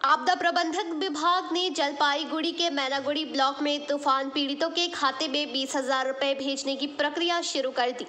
आपदा प्रबंधन विभाग ने जलपाईगुड़ी के मैनागुड़ी ब्लॉक में तूफान पीड़ितों के खाते में 20,000 रुपए भेजने की प्रक्रिया शुरू कर दी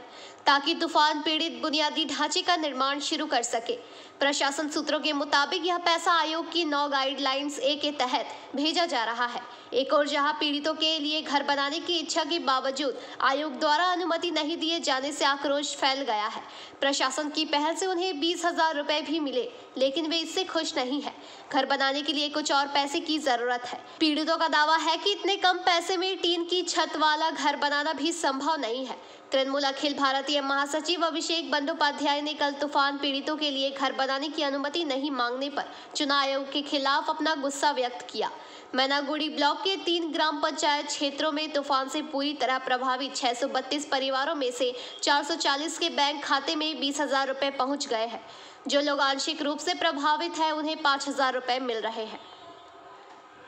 ताकि तूफान पीड़ित बुनियादी ढांचे का निर्माण शुरू कर सके। प्रशासन सूत्रों के मुताबिक यह पैसा आयोग की 9 गाइडलाइंस ए के तहत भेजा जा रहा है। एक और जहां पीड़ितों के लिए घर बनाने की इच्छा के बावजूद आयोग द्वारा अनुमति नहीं दिए जाने से आक्रोश फैल गया है। प्रशासन की पहल से उन्हें 20,000 रुपए भी मिले, लेकिन वे इससे खुश नहीं है। घर बनाने के लिए कुछ और पैसे की जरूरत है। पीड़ितों का दावा है कि इतने कम पैसे में टीन की छत वाला घर बनाना भी संभव नहीं है। तृणमूल अखिल भारतीय महासचिव अभिषेक बंदोपाध्याय ने कल तूफान पीड़ितों के लिए घर बनाने की अनुमति नहीं मांगने पर चुनाव आयोग के खिलाफ अपना गुस्सा व्यक्त किया। मैनागुड़ी ब्लॉक के 3 ग्राम पंचायत क्षेत्रों में तूफान से पूरी तरह प्रभावित 632 परिवारों में से 440 के बैंक खाते में 20,000 रुपए पहुंच गए हैं। जो लोग आंशिक रूप से प्रभावित हैं उन्हें 5,000 रुपए मिल रहे हैं।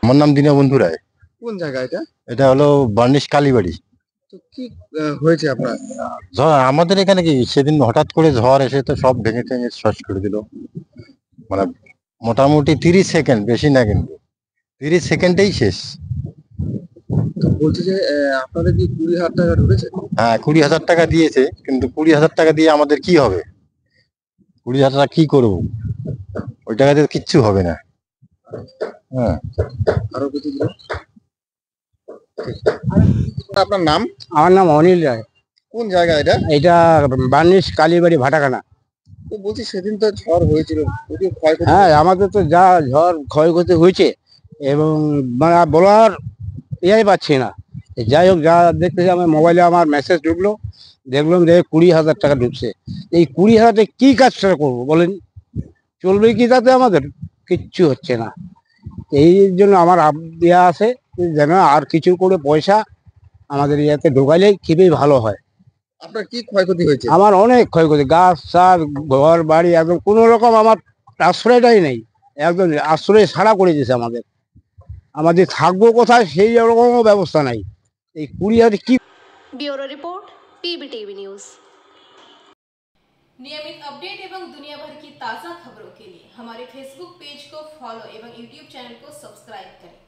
আমার নাম দীনবন্ধু রায়। কোন জায়গা এটা? এটা হলো বার্নিশ কালীবাড়ি। তো কি হয়েছে আপনার? আমাদের এখানে কি সেদিন হঠাৎ করে ঝড় এসে তো সব ভেঙে টেঙে শেষ করে দিল। মানে মোটামুটি 30 সেকেন্ড, বেশি না কিন্তু 30 সেকেন্ডেই শেষ। তো বলছি যে আপনাদের কি 20,000 টাকা ঢুকেছে? হ্যাঁ, 20,000 টাকা দিয়েছে, কিন্তু 20,000 টাকা দিয়ে আমাদের কি হবে? 20,000 টাকা কি করব? ওই টাকা দিয়ে কিচ্ছু হবে না। হ্যাঁ, আরো কিছু দিন। আপনার নাম? আমার নাম অনিল রায়। কোন জায়গা এটা? এটা বার্নিশ কালীবাড়ি ভাটাখানা। তো বলছি সেদিন তো ঝড় হয়েছিল, প্রচুর ক্ষয়ক্ষতি। হ্যাঁ, আমাদের তো যা ঝড় ক্ষয়ক্ষতি হয়েছে এবং মানে বলার ইয়াই পাচ্ছি না। যাই হোক, যা দেখতেছি আমার মোবাইলে আমার মেসেজ ঢুকলো, দেখলাম যে 20,000 টাকা ঢুকছে। এই 20,000 টাকা কি কাজটা করবো বলেন? চলবে কি তাতে? আমাদের কিচ্ছু হচ্ছে না। এই জন্য আমার ইয়া আছে যেন আর কিছু করে পয়সা আমাদের ইয়াতে ঢোকাইলে খুবই ভালো হয়। আপনার কি ক্ষয়ক্ষতি হয়েছে? আমার অনেক ক্ষয়ক্ষতি, গাছ সার ঘর বাড়ি একদম কোনো রকম আমার আশ্রয়টাই নেই, একদম আশ্রয় ছাড়া করে দিয়েছে আমাদের। আমাদের থাকবো কোথায় সেই রকম ব্যবস্থা নাই। এই 20,000 কি? Bureau report PBTV news. नियमित अपडेट एवं दुनिया भर की ताज़ा खबरों के लिए हमारे फेसबुक पेज को फॉलो एवं यूट्यूब चैनल को सब्सक्राइब करें।